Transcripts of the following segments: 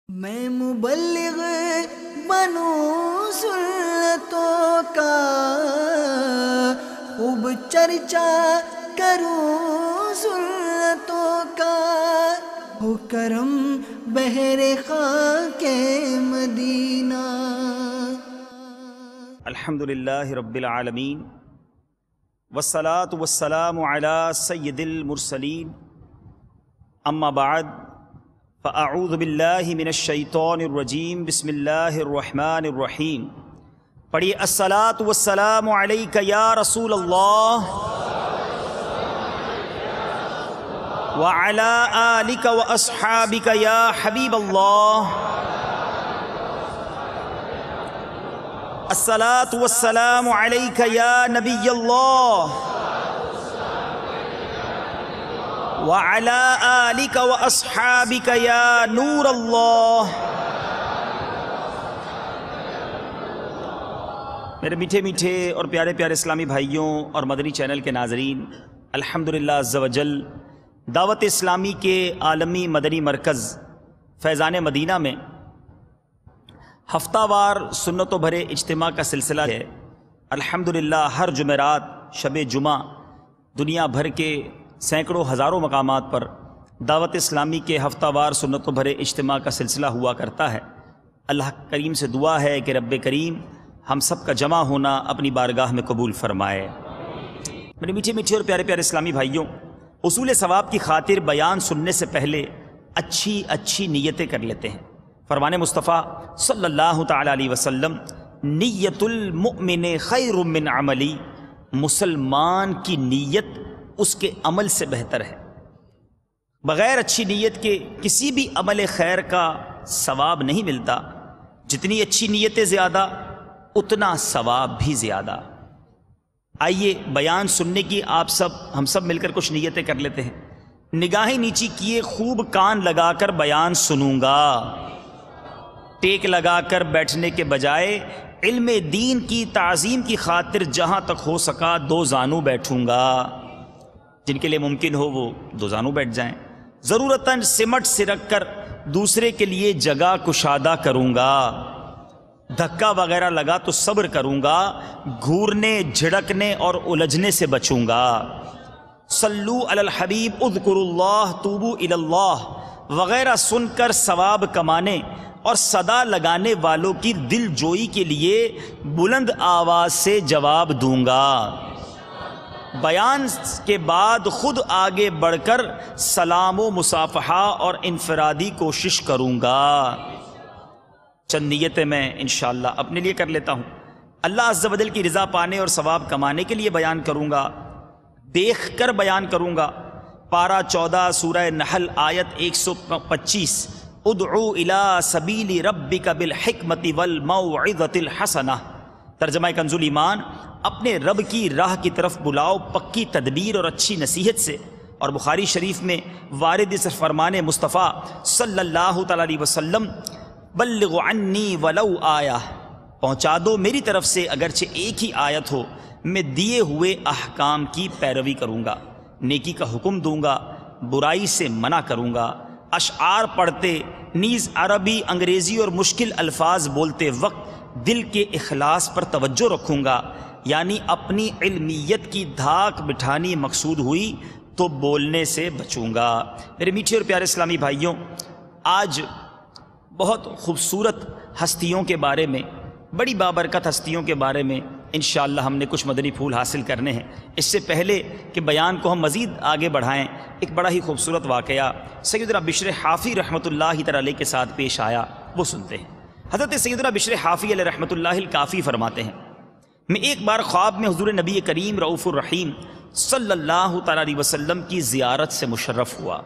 میں مبلغ بنوں سنتوں کا، خوب چرچا کروں سنتوں کا، ہو کرم بہر خاک مدینہ۔ الحمدللہ رب العالمین والصلاة والسلام علی سید المرسلین، اما بعد فاعوذ باللہ من الشیطان الرجیم، بسم اللہ الرحمن الرحیم۔ پڑھیے الصلاۃ والسلام علیک یا رسول اللہ وعلی آلک واصحابک یا حبیب اللہ۔ الصلاۃ والسلام علیک یا نبی اللہ وعلی آلک واصحابک یا نور اللہ۔ میرے میٹھے میٹھے اور پیارے پیارے اسلامی بھائیوں اور مدنی چینل کے ناظرین، الحمدللہ عز و جل دعوت اسلامی کے عالمی مدنی مرکز فیضان مدینہ میں ہفتہ وار سنتوں بھرے اجتماع کا سلسلہ ہے۔ الحمدللہ ہر جمعرات شب جمعہ دنیا بھر کے سینکڑوں ہزاروں مقامات پر دعوت اسلامی کے ہفتہ وار سنتوں بھرے اجتماع کا سلسلہ ہوا کرتا ہے۔ اللہ کریم سے دعا ہے کہ رب کریم ہم سب کا جمع ہونا اپنی بارگاہ میں قبول فرمائے۔ میرے میٹھے میٹھے اور پیارے پیارے اسلامی بھائیوں، اصول ثواب کی خاطر بیان سننے سے پہلے اچھی نیتیں کر لیتے ہیں۔ فرمان مصطفیٰ صلی اللہ تعالی علیہ وسلم، نیت المؤمن خیر من عملی، مسلمان کی نیت اس کے عمل سے بہتر ہے۔ بغیر اچھی نیت کے کسی بھی عمل خیر کا ثواب نہیں ملتا۔ جتنی اچھی نیتیں زیادہ اتنا ثواب بھی زیادہ۔ آئیے بیان سننے کی ہم سب مل کر کچھ نیتیں کر لیتے ہیں۔ نگاہیں نیچی کیے خوب کان لگا کر بیان سنوں گا، ٹیک لگا کر بیٹھنے کے بجائے علم دین کی تعظیم کی خاطر جہاں تک ہو سکا دو زانو بیٹھوں گا۔ جن کے لیے ممکن ہو وہ دو زانو بیٹھ جائیں۔ ضرورتاً سمٹ سرک کر دوسرے کے لیے جگہ کشادہ کروں گا، دھکا وغیرہ لگا تو صبر کروں گا، گھورنے جھڑکنے اور الجھنے سے بچوں گا۔ صلو علی الحبیب اذکروا اللہ توبوا الی اللہ وغیرہ سن کر ثواب کمانے اور صدا لگانے والوں کی دل جوئی کے لیے بلند آواز سے جواب دوں گا۔ بیان کے بعد خود آگے بڑھ کر سلام و مصافحہ اور انفرادی کوشش کروں گا۔ چند نیتیں میں انشاءاللہ اپنے لیے کر لیتا ہوں۔ اللہ عز و جل کی رضا پانے اور ثواب کمانے کے لیے بیان کروں گا، دیکھ کر بیان کروں گا۔ پارہ 14 سورہ نحل آیت 125، ادعو الی سبیل ربک بالحکمت والموعظۃ الحسنہ۔ ترجمہ کنز ایمان، اپنے رب کی راہ کی طرف بلاؤ پکی تدبیر اور اچھی نصیحت سے۔ اور بخاری شریف میں وارد اس فرمان مصطفیٰ صلی اللہ تعالی علیہ وسلم، بلغ عنی ولو آیہ، پہنچا دو میری طرف سے اگرچہ ایک ہی آیت ہو، میں دیے ہوئے احکام کی پیروی کروں گا، نیکی کا حکم دوں گا، برائی سے منع کروں گا، اشعار پڑھتے نیز عربی انگریزی اور مشکل الفاظ بولتے وقت دل کے اخلاص پر توجہ رکھوں گا، یعنی اپنی علمیت کی دھاک بٹھانی مقصود ہوئی تو بولنے سے بچوں گا۔ میرے میٹھے اور پیارے اسلامی بھائیوں، آج بہت خوبصورت ہستیوں کے بارے میں، بڑی بابرکت ہستیوں کے بارے میں انشاءاللہ ہم نے کچھ مدنی پھول حاصل کرنے ہیں۔ اس سے پہلے کہ بیان کو ہم مزید آگے بڑھائیں، ایک بڑا ہی خوبصورت واقعہ سیدنا بشر حافی رحمۃ اللہ تعالی علیہ کے ساتھ پیش آیا، وہ سنتے ہیں۔ حضرت سیدنا بشر حافی علیہ رحمۃ اللہ الکافی فرماتے ہیں، میں ایک بار خواب میں حضور نبی کریم رؤوف الرحیم صلی اللہ تعالی علیہ وسلم کی زیارت سے مشرف ہوا۔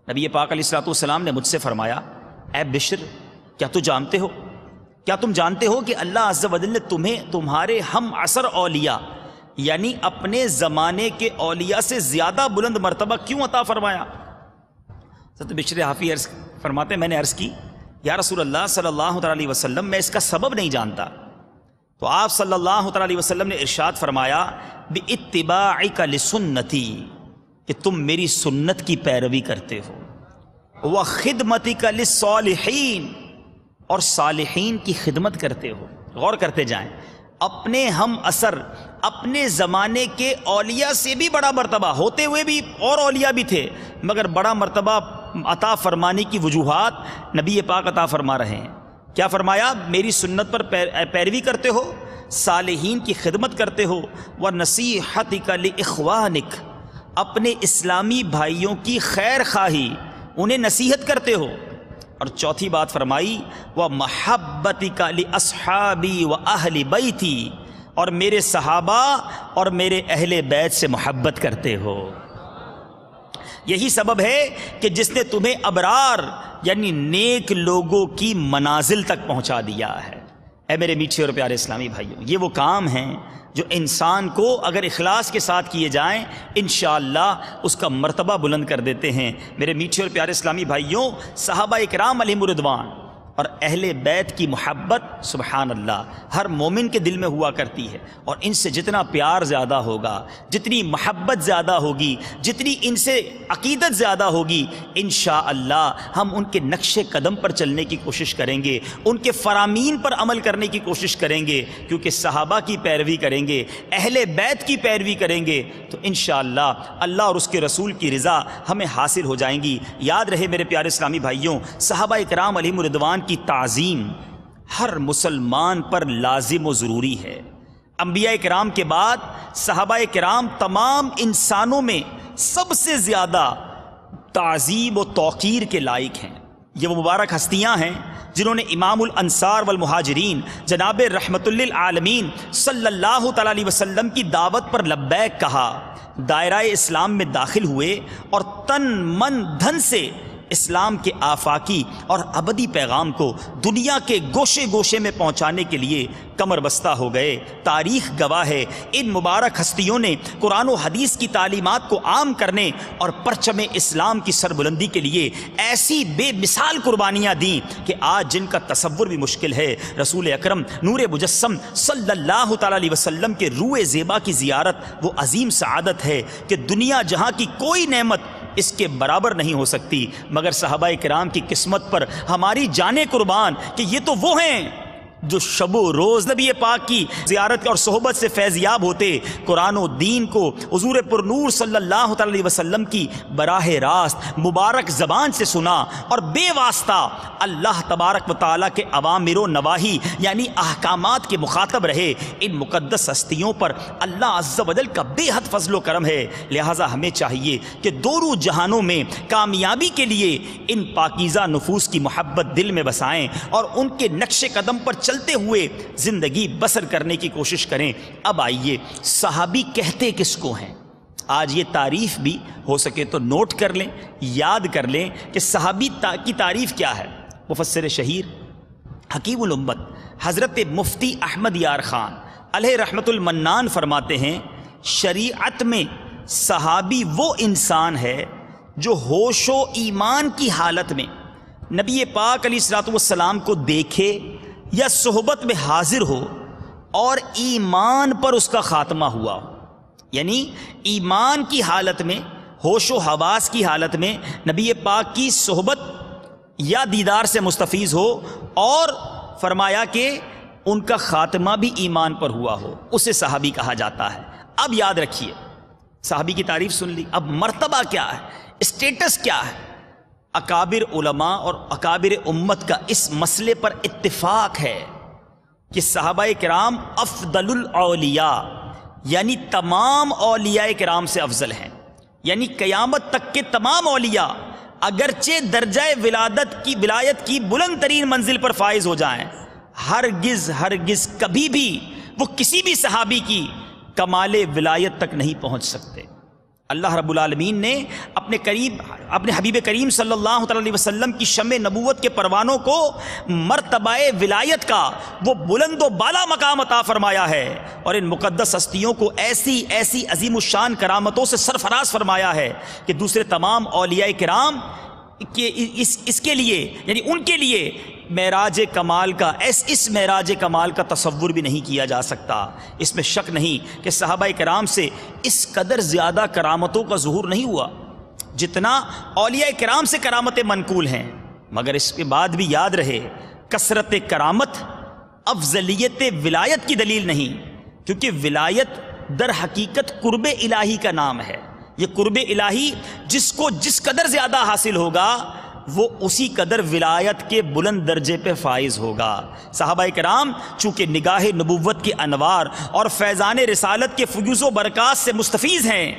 نبی پاک علیہ الصلوۃ والسلام نے مجھ سے فرمایا، اے بشر، کیا تم جانتے ہو کہ اللہ عز و جل نے تمہیں تمہارے ہم عصر اولیاء یعنی اپنے زمانے کے اولیاء سے زیادہ بلند مرتبہ کیوں عطا فرمایا؟ حضرت بشر حافی فرماتے ہیں، میں نے عرض کی، یا رسول اللہ صلی اللہ تعالی علیہ وسلم، میں اس کا سبب نہیں جانتا۔ تو آپ صلی اللہ تعالی علیہ وسلم نے ارشاد فرمایا، بِاتِّبَاعِكَ لِسُنَّتِي، کہ تم میری سنت کی پیروی کرتے ہو۔ وَخِدْمَتِكَ لِلصَّالِحِينَ، اور صالحین کی خدمت کرتے ہو۔ غور کرتے جائیں، اپنے ہم اثر اپنے زمانے کے اولیاء سے بھی بڑا مرتبہ ہوتے ہوئے بھی اور اولیاء بھی تھے، مگر بڑا مرتبہ عطا فرمانے کی وجوہات نبی پاک عطا فرما رہے ہیں۔ کیا فرمایا؟ میری سنت پر پیروی کرتے ہو، صالحین کی خدمت کرتے ہو، وَنَصِيحَتِكَ لِإِخْوَانِكَ، اپنے اسلامی بھائیوں کی خیر خواہی، انہیں نصیحت کرتے ہو۔ اور چوتھی بات فرمائی، وَمَحَبَّتِكَ لِأَصْحَابِي وَأَهْلِ بَيْتِي، اور میرے صحابہ اور میرے اہل بیت سے محبت کرتے ہو۔ یہی سبب ہے کہ جس نے تمہیں ابرار یعنی نیک لوگوں کی منازل تک پہنچا دیا ہے۔ اے میرے میٹھے اور پیارے اسلامی بھائیوں، یہ وہ کام ہیں جو انسان کو اگر اخلاص کے ساتھ کیے جائیں انشاءاللہ اس کا مرتبہ بلند کر دیتے ہیں۔ میرے میٹھے اور پیارے اسلامی بھائیوں، صحابہ اکرام علیہم الرضوان اور اہل بیت کی محبت سبحان اللہ ہر مومن کے دل میں ہوا کرتی ہے، اور ان سے جتنا پیار زیادہ ہوگا، جتنی محبت زیادہ ہوگی، جتنی ان سے عقیدت زیادہ ہوگی، انشاءاللہ ہم ان کے نقش قدم پر چلنے کی کوشش کریں گے، ان کے فرامین پر عمل کرنے کی کوشش کریں گے، کیونکہ صحابہ کی پیروی کریں گے، اہل بیت کی پیروی کریں گے تو انشاءاللہ اللہ اور اس کے رسول کی رضا ہمیں حاصل ہو جائیں گی۔ یاد رہے میرے پیارے اسلامی بھائیوں، صحابہ اکرام علیہم الرضوان کی تعظیم ہر مسلمان پر لازم و ضروری ہے۔ انبیاء کرام کے بعد صحابہ کرام تمام انسانوں میں سب سے زیادہ تعظیم و توقیر کے لائق ہیں۔ یہ وہ مبارک ہستیاں ہیں جنہوں نے امام الانصار والمہاجرین جناب رحمت للعالمین صلی اللہ تعالی علیہ وسلم کی دعوت پر لبیک کہا، دائرہ اسلام میں داخل ہوئے اور تن من دھن سے اسلام کے آفاقی اور ابدی پیغام کو دنیا کے گوشے گوشے میں پہنچانے کے لیے کمر بستہ ہو گئے۔ تاریخ گواہ ہے ان مبارک ہستیوں نے قرآن و حدیث کی تعلیمات کو عام کرنے اور پرچم اسلام کی سربلندی کے لیے ایسی بے مثال قربانیاں دیں کہ آج جن کا تصور بھی مشکل ہے۔ رسول اکرم نور مجسم صلی اللہ تعالی علیہ وسلم کے روح زیبا کی زیارت وہ عظیم سعادت ہے کہ دنیا جہاں کی کوئی نعمت اس کے برابر نہیں ہو سکتی، مگر صحابہ کرام کی قسمت پر ہماری جانیں قربان کہ یہ تو وہ ہیں جو شب و روز نبی پاک کی زیارت اور صحبت سے فیض یاب ہوتے، قرآن و دین کو حضور پر نور صلی اللہ تعالی علیہ وسلم کی براہ راست مبارک زبان سے سنا اور بے واسطہ اللہ تبارک و تعالیٰ کے اوامر و نواہی یعنی احکامات کے مخاطب رہے۔ ان مقدس ہستیوں پر اللہ عز و جل کا بے حد فضل و کرم ہے، لہٰذا ہمیں چاہیے کہ دونوں جہانوں میں کامیابی کے لیے ان پاکیزہ نفوس کی محبت دل میں بسائیں اور ان کے نقش قدم پر چلتے ہوئے زندگی بسر کرنے کی کوشش کریں۔ اب آئیے صحابی کہتے کس کو ہیں؟ آج یہ تعریف بھی ہو سکے تو نوٹ کر لیں، یاد کر لیں کہ صحابی کی تعریف کیا ہے۔ مفسر شہیر حکیم الامت حضرت مفتی احمد یار خان علیہ رحمت المنان فرماتے ہیں، شریعت میں صحابی وہ انسان ہے جو ہوش و ایمان کی حالت میں نبی پاک علیہ الصلوۃ والسلام کو دیکھے یا صحبت میں حاضر ہو اور ایمان پر اس کا خاتمہ ہوا ہو، یعنی ایمان کی حالت میں، ہوش و حواس کی حالت میں نبی پاک کی صحبت یا دیدار سے مستفیض ہو اور فرمایا کہ ان کا خاتمہ بھی ایمان پر ہوا ہو، اسے صحابی کہا جاتا ہے۔ اب یاد رکھیے، صحابی کی تعریف سن لی، اب مرتبہ کیا ہے، اسٹیٹس کیا ہے؟ اکابر علماء اور اکابر امت کا اس مسئلے پر اتفاق ہے کہ صحابہ کرام افضل الاولیاء یعنی تمام اولیاء کرام سے افضل ہیں، یعنی قیامت تک کے تمام اولیاء اگرچہ درجہ ولایت کی بلند ترین منزل پر فائز ہو جائیں، ہرگز کبھی بھی وہ کسی بھی صحابی کی کمال ولایت تک نہیں پہنچ سکتے۔ اللہ رب العالمین نے اپنے حبیب کریم صلی اللہ تعالی علیہ وسلم کی شمع نبوت کے پروانوں کو مرتبہ ولایت کا وہ بلند و بالا مقام عطا فرمایا ہے، اور ان مقدس ہستیوں کو ایسی عظیم الشان کرامتوں سے سرفراز فرمایا ہے کہ دوسرے تمام اولیاء کرام اس کے لیے یعنی ان کے لیے معراج کمال کا اس معراج کمال کا تصور بھی نہیں کیا جا سکتا۔ اس میں شک نہیں کہ صحابہ کرام سے اس قدر زیادہ کرامتوں کا ظہور نہیں ہوا جتنا اولیاء کرام سے کرامتیں منقول ہیں، مگر اس کے بعد بھی یاد رہے کثرت کرامت افضلیت ولایت کی دلیل نہیں، کیونکہ ولایت در حقیقت قرب الہی کا نام ہے۔ یہ قرب الہی جس کو جس قدر زیادہ حاصل ہوگا وہ اسی قدر ولایت کے بلند درجے پہ فائز ہوگا۔ صحابہ کرام چونکہ نگاہ نبوت کے انوار اور فیضان رسالت کے فیوز و برکات سے مستفیض ہیں،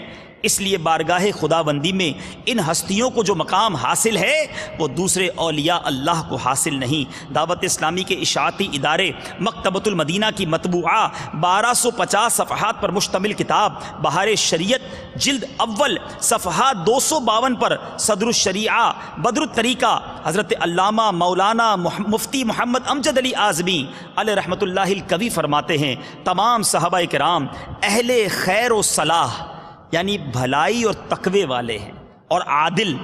اس لیے بارگاہ خداوندی میں ان ہستیوں کو جو مقام حاصل ہے وہ دوسرے اولیاء اللہ کو حاصل نہیں۔ دعوت اسلامی کے اشاعتی ادارے مکتبۃ المدینہ کی مطبوعہ 1250 صفحات پر مشتمل کتاب بہار شریعت جلد اول صفحات 252 پر صدر الشریعہ بدر الطریقہ حضرت علامہ مولانا مفتی محمد امجد علی اعظمی علیہ رحمۃ اللہ القوی فرماتے ہیں، تمام صحابہ کرام اہل خیر و صلاح یعنی بھلائی اور تقوی والے ہیں، اور عادل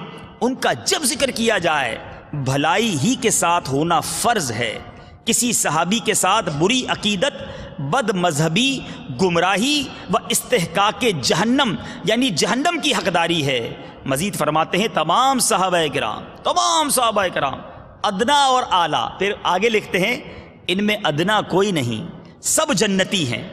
ان کا جب ذکر کیا جائے بھلائی ہی کے ساتھ ہونا فرض ہے۔ کسی صحابی کے ساتھ بری عقیدت، بد مذہبی، گمراہی و استحقاق جہنم یعنی جہنم کی حقداری ہے۔ مزید فرماتے ہیں تمام صحابہ کرام ادنا اور اعلیٰ، پھر آگے لکھتے ہیں ان میں ادنا کوئی نہیں، سب جنتی ہیں،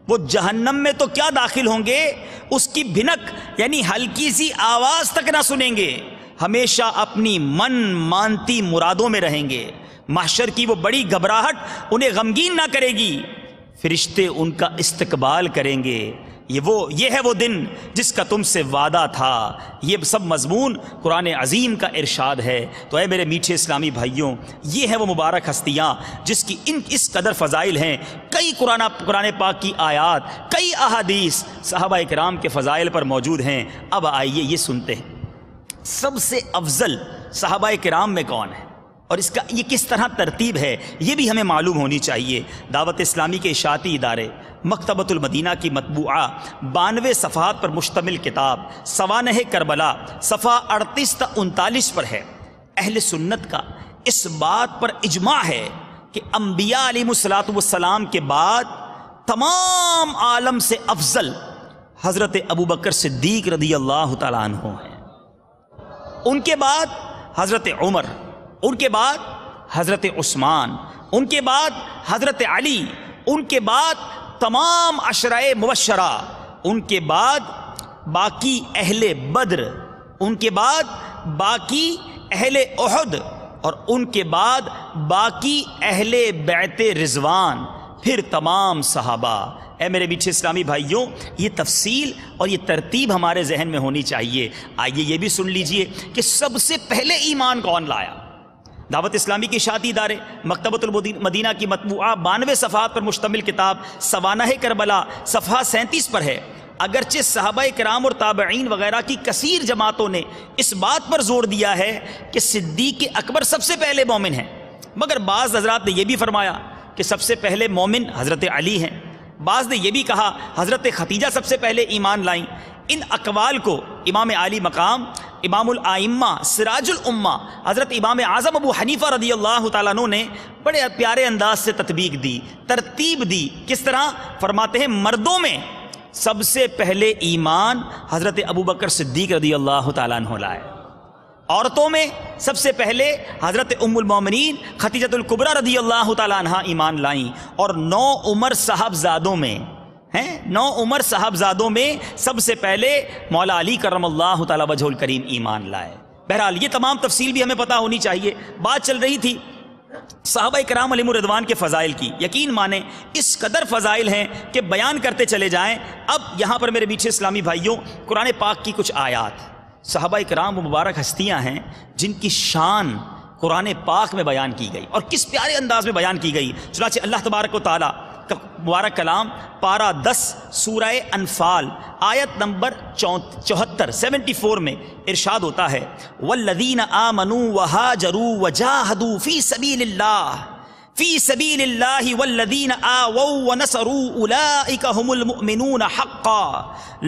وہ جہنم میں تو کیا داخل ہوں گے، اس کی بھنک یعنی ہلکی سی آواز تک نہ سنیں گے، ہمیشہ اپنی من مانتی مرادوں میں رہیں گے، محشر کی وہ بڑی گھبراہٹ انہیں غمگین نہ کرے گی، فرشتے ان کا استقبال کریں گے، یہ ہے وہ دن جس کا تم سے وعدہ تھا۔ یہ سب مضمون قرآن عظیم کا ارشاد ہے۔ تو اے میرے میٹھے اسلامی بھائیوں، یہ ہے وہ مبارک ہستیاں جس کی اس قدر فضائل ہیں، کئی قرآن پاک کی آیات، کئی احادیث صحابہ کرام کے فضائل پر موجود ہیں۔ اب آئیے یہ سنتے ہیں سب سے افضل صحابہ کرام میں کون ہے اور اس کا یہ کس طرح ترتیب ہے، یہ بھی ہمیں معلوم ہونی چاہیے۔ دعوت اسلامی کے اشاعتی ادارے مکتبۃ المدینہ کی مطبوعہ 92 صفحات پر مشتمل کتاب سوانح کربلا صفحہ 38 تا 39 پر ہے۔ اہل سنت کا اس بات پر اجماع ہے کہ انبیاء علیہ الصلوۃ والسلام کے بعد تمام عالم سے افضل حضرت ابوبکر صدیق رضی اللہ تعالیٰ عنہ ہیں، ان کے بعد حضرت عمر، ان کے بعد حضرت عثمان، ان کے بعد حضرت علی، ان کے بعد تمام عشرۂ مبشرہ، ان کے بعد باقی اہل بدر، ان کے بعد باقی اہل احد، اور ان کے بعد باقی اہل بیعت رضوان، پھر تمام صحابہ۔ اے میرے میٹھے اسلامی بھائیوں، یہ تفصیل اور یہ ترتیب ہمارے ذہن میں ہونی چاہیے۔ آئیے یہ بھی سن لیجئے کہ سب سے پہلے ایمان کون لایا۔ دعوت اسلامی کی اشاعتی ادارے مکتبۃ المدینہ کی مطبوعہ 92 صفحات پر مشتمل کتاب سوانح کربلا صفحہ 37 پر ہے۔ اگرچہ صحابہ کرام اور تابعین وغیرہ کی کثیر جماعتوں نے اس بات پر زور دیا ہے کہ صدیق اکبر سب سے پہلے مومن ہیں، مگر بعض حضرات نے یہ بھی فرمایا کہ سب سے پہلے مومن حضرت علی ہیں، بعض نے یہ بھی کہا حضرت ختیجہ سب سے پہلے ایمان لائیں۔ ان اقوال کو امام عالی مقام، امام الائمہ، سراج الامہ حضرت امام اعظم ابو حنیفہ رضی اللہ تعالیٰ عنہ نے بڑے پیارے انداز سے تطبیق دی، ترتیب دی۔ کس طرح؟ فرماتے ہیں مردوں میں سب سے پہلے ایمان حضرت ابوبکر صدیق رضی اللہ تعالیٰ عنہ لائے، عورتوں میں سب سے پہلے حضرت ام المومنین خدیجہ الکبریٰ رضی اللہ تعالیٰ عنہ ایمان لائیں، اور 9 عمر صاحبزادوں میں 9 عمر صاحبزادوں میں سب سے پہلے مولا علی کرم اللہ تعالیٰ وجہ الکریم ایمان لائے۔ بہرحال یہ تمام تفصیل بھی ہمیں پتہ ہونی چاہیے۔ بات چل رہی تھی صحابہ کرام علیہم الرضوان کے فضائل کی، یقین مانیں اس قدر فضائل ہیں کہ بیان کرتے چلے جائیں۔ اب یہاں پر میرے میٹھے اسلامی بھائیوں قرآن پاک کی کچھ آیات، صحابہ کرام وہ مبارک ہستیاں ہیں جن کی شان قرآن پاک میں بیان کی گئی اور کس پیارے انداز میں بیان کی گئی۔ چنانچہ اللہ تبارک و تعالیٰ کا مبارک کلام پارہ 10 سورہ انفال آیت نمبر 74 میں ارشاد ہوتا ہے والذین آمنوا وہاجروا وجاہدوا فی سبیل اللہ والذین آووا ونصروا اولئک هم المؤمنون حقا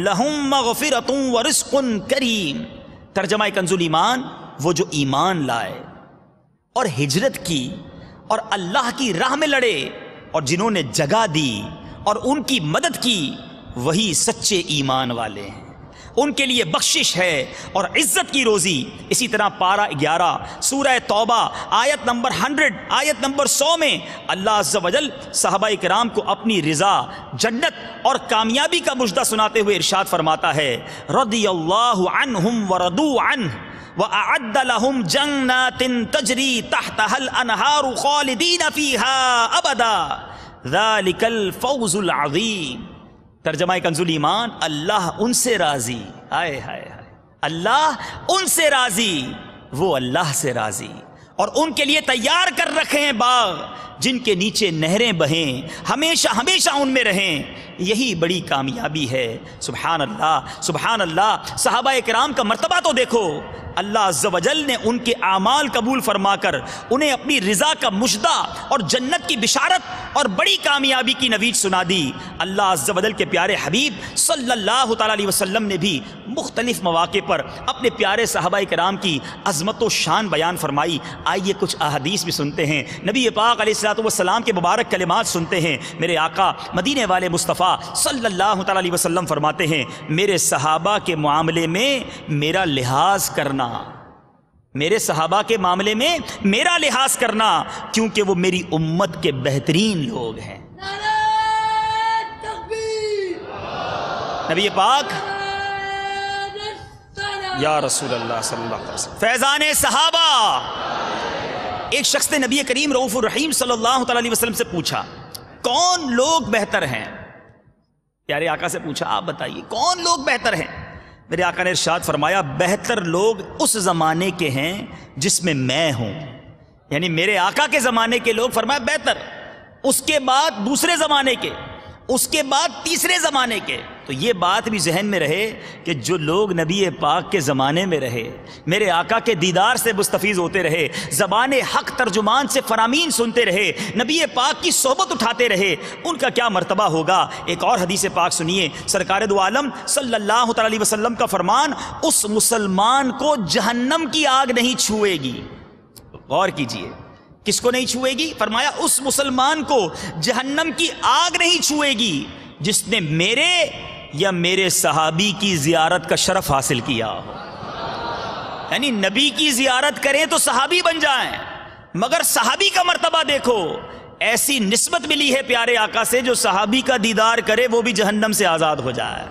لہم مغفرۃ ورزق کریم۔ ترجمہ کنز الایمان، وہ جو ایمان لائے اور ہجرت کی اور اللہ کی راہ میں لڑے اور جنہوں نے جگہ دی اور ان کی مدد کی، وہی سچے ایمان والے ہیں، ان کے لیے بخشش ہے اور عزت کی روزی۔ اسی طرح پارہ 11 سورہ توبہ آیت نمبر 100 آیت نمبر 100 میں اللہ عز و جل صحابہ کرام کو اپنی رضا، جنت اور کامیابی کا مژدہ سناتے ہوئے ارشاد فرماتا ہے رضی اللہ عنہم ورضوا عنہ وَأَعَدَّ لَهُمْ جَنَّاتٍ تَجْرِي تَحْتَهَا الْأَنْهَارُ خَالِدِينَ فِيهَا أَبَدًا ذَلِكَ الْفَوْزُ الْعَظِيمُ۔ ترجمہ کنز ایمان، اللہ ان سے راضی، ہائے ہائے ہائے، اللہ ان سے راضی، وہ اللہ سے راضی، اور ان کے لیے تیار کر رکھے ہیں باغ جن کے نیچے نہریں بہیں، ہمیشہ ہمیشہ ان میں رہیں، یہی بڑی کامیابی ہے۔ سبحان اللہ سبحان اللہ، صحابہ کرام کا مرتبہ تو دیکھو، اللہ عز و جل نے ان کے اعمال قبول فرما کر انہیں اپنی رضا کا مژدہ اور جنت کی بشارت اور بڑی کامیابی کی نوید سنا دی۔ اللہ عز و جل کے پیارے حبیب صلی اللہ تعالی علیہ وسلم نے بھی مختلف مواقع پر اپنے پیارے صحابہ کرام کی عظمت و شان بیان فرمائی۔ آئیے کچھ احادیث بھی سنتے ہیں، نبی پاک علیہ الصلوۃ والسلام کے مبارک کلمات سنتے ہیں۔ میرے آقا مدینے والے مصطفیٰ صلی اللہ تعالی علیہ وسلم فرماتے ہیں میرے صحابہ کے معاملے میں میرا لحاظ کرنا، میرے صحابہ کے معاملے میں میرا لحاظ کرنا، کیونکہ وہ میری امت کے بہترین لوگ ہیں۔ نبی پاک یا رسول اللہ صلی اللہ علیہ وسلم، فیضان صحابہ۔ ایک شخص نے نبی کریم رؤوف الرحیم صلی اللہ تعالی علیہ وسلم سے پوچھا کون لوگ بہتر ہیں؟ پیارے آقا سے پوچھا آپ بتائیے کون لوگ بہتر ہیں؟ میرے آقا نے ارشاد فرمایا بہتر لوگ اس زمانے کے ہیں جس میں میں ہوں، یعنی میرے آقا کے زمانے کے لوگ فرمایا بہتر، اس کے بعد دوسرے زمانے کے، اس کے بعد تیسرے زمانے کے۔ تو یہ بات بھی ذہن میں رہے کہ جو لوگ نبی پاک کے زمانے میں رہے، میرے آقا کے دیدار سے مستفیض ہوتے رہے، زبان حق ترجمان سے فرامین سنتے رہے، نبی پاک کی صحبت اٹھاتے رہے، ان کا کیا مرتبہ ہوگا۔ ایک اور حدیث پاک سنیے، سرکار دو عالم صلی اللہ تعالی علیہ وسلم کا فرمان، اس مسلمان کو جہنم کی آگ نہیں چھوئے گی۔ غور کیجئے، کس کو نہیں چھوئے گی؟ فرمایا اس مسلمان کو جہنم کی آگ نہیں چھوئے گی جس نے میرے یا میرے صحابی کی زیارت کا شرف حاصل کیا ہو۔ یعنی نبی کی زیارت کریں تو صحابی بن جائیں، مگر صحابی کا مرتبہ دیکھو، ایسی نسبت ملی ہے پیارے آقا سے جو صحابی کا دیدار کرے وہ بھی جہنم سے آزاد ہو جائے۔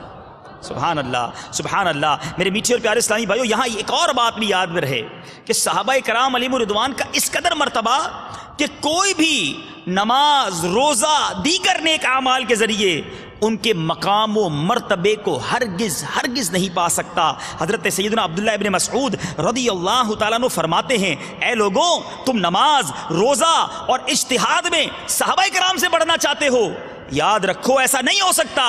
سبحان اللہ سبحان اللہ۔ میرے میٹھے اور پیارے اسلامی بھائیو، یہاں ایک اور بات بھی یاد میں رہے کہ صحابہ کرام علیہم الرضوان کا اس قدر مرتبہ کہ کوئی بھی نماز، روزہ، دیگر نیک اعمال کے ذریعے ان کے مقام و مرتبے کو ہرگز ہرگز نہیں پا سکتا۔ حضرت سیدنا عبداللہ ابن مسعود رضی اللہ تعالیٰ عنہ فرماتے ہیں اے لوگوں، تم نماز، روزہ اور اجتہاد میں صحابہ کرام سے بڑھنا چاہتے ہو، یاد رکھو ایسا نہیں ہو سکتا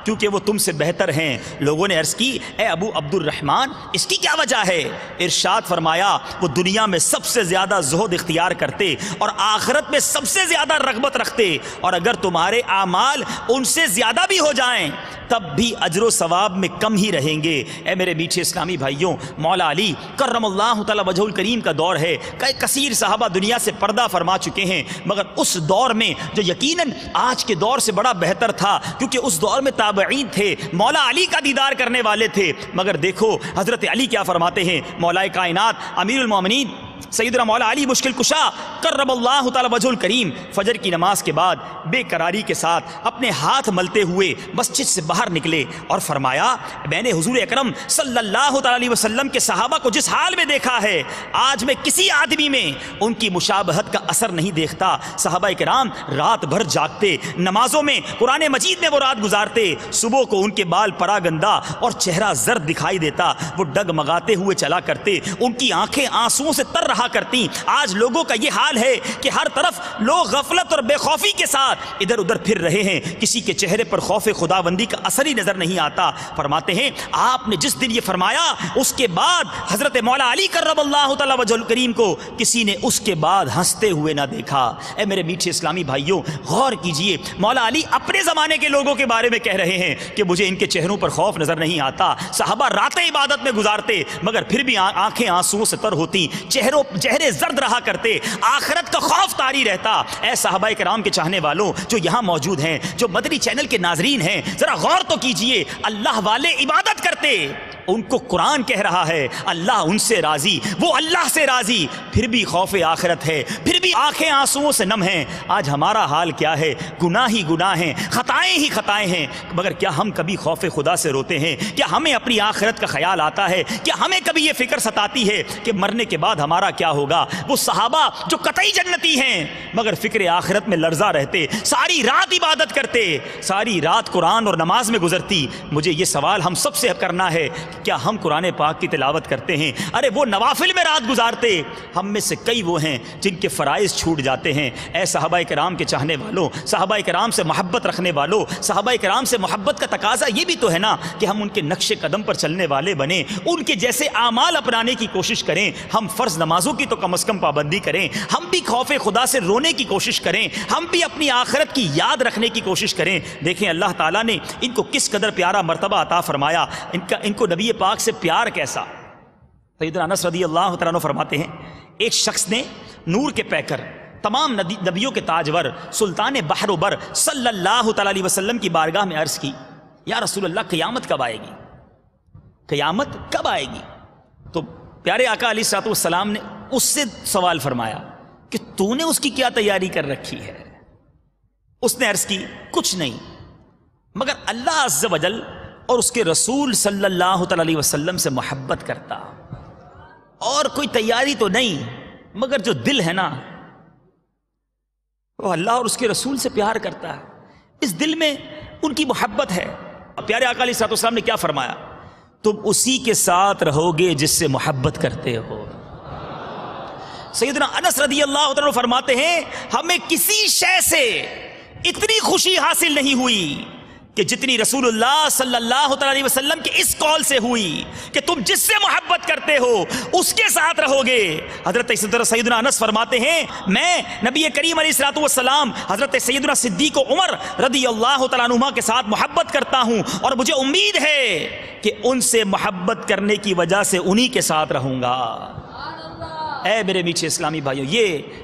کیونکہ وہ تم سے بہتر ہیں۔ لوگوں نے عرض کی اے ابو عبد الرحمن اس کی کیا وجہ ہے؟ ارشاد فرمایا وہ دنیا میں سب سے زیادہ زہد اختیار کرتے اور آخرت میں سب سے زیادہ رغبت رکھتے، اور اگر تمہارے اعمال ان سے زیادہ بھی ہو جائیں تب بھی اجر و ثواب میں کم ہی رہیں گے۔ اے میرے میٹھے اسلامی بھائیوں، مولا علی کرم اللہ تعالی وجہ الکریم کا دور ہے، کئی کثیر صحابہ دنیا سے پردہ فرما چکے ہیں، مگر اس دور میں جو یقیناً آج کے دور سے بڑا بہتر تھا، کیونکہ اس دور میں تابعین تھے، مولا علی کا دیدار کرنے والے تھے۔ مگر دیکھو حضرت علی کیا فرماتے ہیں، مولا کائنات امیر المومنین سیدنا مولا علی مشکل کشا کرم اللہ تعالی وجہ الکریم فجر کی نماز کے بعد بے قراری کے ساتھ اپنے ہاتھ ملتے ہوئے مسجد سے باہر نکلے اور فرمایا میں نے حضور اکرم صلی اللہ تعالی علیہ وسلم کے صحابہ کو جس حال میں دیکھا ہے آج میں کسی آدمی میں ان کی مشابہت کا اثر نہیں دیکھتا۔ صحابہ کرام رات بھر جاگتے، نمازوں میں قرآن مجید میں وہ رات گزارتے، صبح کو ان کے بال پراگندہ اور چہرہ زرد دکھائی دیتا، وہ ڈگمگاتے ہوئے چلا کرتے، ان کی آنکھیں آنسوؤں سے تر رہا کرتی۔ آج لوگوں کا یہ حال ہے کہ ہر طرف لوگ غفلت اور بے خوفی کے ساتھ ادھر ادھر پھر رہے ہیں، کسی کے چہرے پر خوف خداوندی کا اثر ہی نظر نہیں آتا۔ فرماتے ہیں آپ نے جس دن یہ فرمایا اس کے بعد حضرت مولا علی کرم اللہ تعالی وجہ الکریم کو کسی نے اس کے بعد ہنستے ہوئے نہ دیکھا۔ اے میرے میٹھے اسلامی بھائیوں غور کیجئے، مولا علی اپنے زمانے کے لوگوں کے بارے میں کہہ رہے ہیں کہ مجھے ان کے چہروں پر خوف نظر نہیں آتا۔ صحابہ راتیں عبادت میں گزارتے مگر پھر بھی آنکھیں آنسوؤں سے تر ہوتی، چہرے زرد رہا کرتے، آخرت کا خوف طاری رہتا۔ اے صحابہ کرام کے چاہنے والوں جو یہاں موجود ہیں، جو مدنی چینل کے ناظرین ہیں، ذرا غور تو کیجئے، اللہ والے عبادت کرتے ان کو قرآن کہہ رہا ہے اللہ ان سے راضی، وہ اللہ سے راضی، پھر بھی خوف آخرت ہے، پھر بھی آنکھیں آنسوؤں سے نم ہیں۔ آج ہمارا حال کیا ہے؟ گناہ ہی گناہ ہیں، خطائیں ہی خطائیں ہیں، مگر کیا ہم کبھی خوف خدا سے روتے ہیں؟ کیا ہمیں اپنی آخرت کا خیال آتا ہے؟ کیا ہمیں کبھی یہ فکر ستاتی ہے کہ مرنے کے بعد ہمارا کیا ہوگا؟ وہ صحابہ جو قطعی جنتی ہیں مگر فکر آخرت میں لرزہ رہتے، ساری رات عبادت کرتے، ساری رات قرآن اور نماز میں گزرتی۔ مجھے یہ سوال ہم سب سے کرنا ہے، کیا ہم قرآن پاک کی تلاوت کرتے ہیں؟ ارے وہ نوافل میں رات گزارتے، ہم میں سے کئی وہ ہیں جن کے فرائض چھوٹ جاتے ہیں۔ اے صحابہ کرام کے چاہنے والوں، صحابہ کرام سے محبت رکھنے والوں، صحابہ کرام سے محبت کا تقاضا یہ بھی تو ہے نا کہ ہم ان کے نقش قدم پر چلنے والے بنیں، ان کے جیسے اعمال اپنانے کی کوشش کریں۔ ہم فرض نمازوں کی تو کم از کم پابندی کریں، ہم بھی خوف خدا سے رونے کی کوشش کریں، ہم بھی اپنی آخرت کی یاد رکھنے کی کوشش کریں۔ دیکھیں اللہ تعالیٰ نے ان کو کس قدر پیارا مرتبہ عطا فرمایا، ان کو نبی پاک سے پیار کیسا۔ سیدنا انس رضی اللہ تعالیٰ عنہ فرماتے ہیں ایک شخص نے نور کے پیکر، تمام نبیوں کے تاجور، سلطان بحر و بر صلی اللہ تعالیٰ علیہ وسلم کی بارگاہ میں عرض کی یا رسول اللہ قیامت کب آئے گی؟ قیامت کب آئے گی؟ تو پیارے آقا علیہ الصلوۃ والسلام نے اس سے سوال فرمایا کہ تو نے اس کی کیا تیاری کر رکھی ہے؟ اس نے عرض کی کچھ نہیں مگر اللہ عز و جل اور اس کے رسول صلی اللہ تعالی علیہ وسلم سے محبت کرتا، اور کوئی تیاری تو نہیں مگر جو دل ہے نا وہ اللہ اور اس کے رسول سے پیار کرتا ہے، اس دل میں ان کی محبت ہے۔ پیارے آقا علیہ الصلوۃ والسلام نے کیا فرمایا؟ تم اسی کے ساتھ رہو گے جس سے محبت کرتے ہو۔ سیدنا انس رضی اللہ عنہ فرماتے ہیں ہمیں کسی شے سے اتنی خوشی حاصل نہیں ہوئی کہ جتنی رسول اللہ صلی اللہ علیہ وسلم کے اس قول سے ہوئی کہ تم جس سے محبت کرتے ہو اس کے ساتھ رہو گے۔ حضرت سیدنا انس فرماتے ہیں میں نبی کریم علیہ الصلوۃ والسلام حضرت سیدنا صدیق و عمر رضی اللہ تعالیٰ عنہما کے ساتھ محبت کرتا ہوں، اور مجھے امید ہے کہ ان سے محبت کرنے کی وجہ سے انہی کے ساتھ رہوں گا۔ اے میرے میٹھے اسلامی بھائیوں،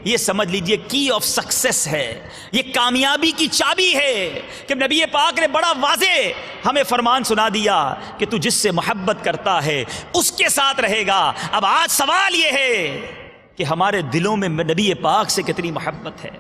یہ سمجھ لیجئے کی آف سکسیس ہے، یہ کامیابی کی چابی ہے کہ نبی پاک نے بڑا واضح ہمیں فرمان سنا دیا کہ تو جس سے محبت کرتا ہے اس کے ساتھ رہے گا۔ اب آج سوال یہ ہے کہ ہمارے دلوں میں نبی پاک سے کتنی محبت ہے،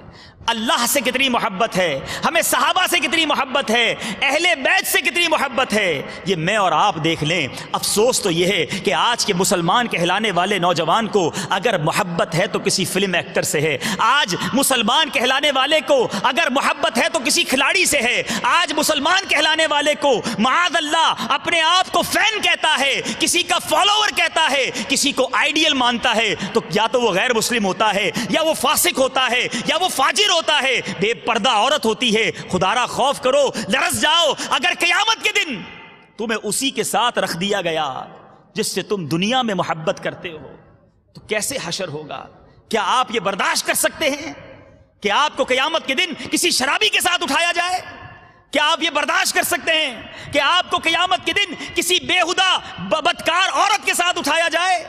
اللہ سے کتنی محبت ہے، ہمیں صحابہ سے کتنی محبت ہے، اہل بیت سے کتنی محبت ہے، یہ میں اور آپ دیکھ لیں۔ افسوس تو یہ ہے کہ آج کے مسلمان کہلانے والے نوجوان کو اگر محبت ہے تو کسی فلم ایکٹر سے ہے، آج مسلمان کہلانے والے کو اگر محبت ہے تو کسی کھلاڑی سے ہے، آج مسلمان کہلانے والے کو معاذ اللہ اپنے آپ کو فین کہتا ہے، کسی کا فالوور کہتا ہے، کسی کو آئیڈیل مانتا ہے، تو یا تو وہ غیر مسلم ہوتا ہے، یا وہ فاسق ہوتا ہے، یا وہ فاجر ہوتا ہے، بے پردہ عورت ہوتی ہے۔ خدا را خوف کرو، لرز جاؤ، اگر قیامت کے دن تمہیں اسی کے ساتھ رکھ دیا گیا جس سے تم دنیا میں محبت کرتے ہو تو کیسے حشر ہوگا؟ کیا آپ یہ برداشت کر سکتے ہیں کہ آپ کو قیامت کے دن کسی شرابی کے ساتھ اٹھایا جائے؟ کیا آپ یہ برداشت کر سکتے ہیں کہ آپ کو قیامت کے دن کسی بےہودہ بدکار عورت کے ساتھ اٹھایا جائے؟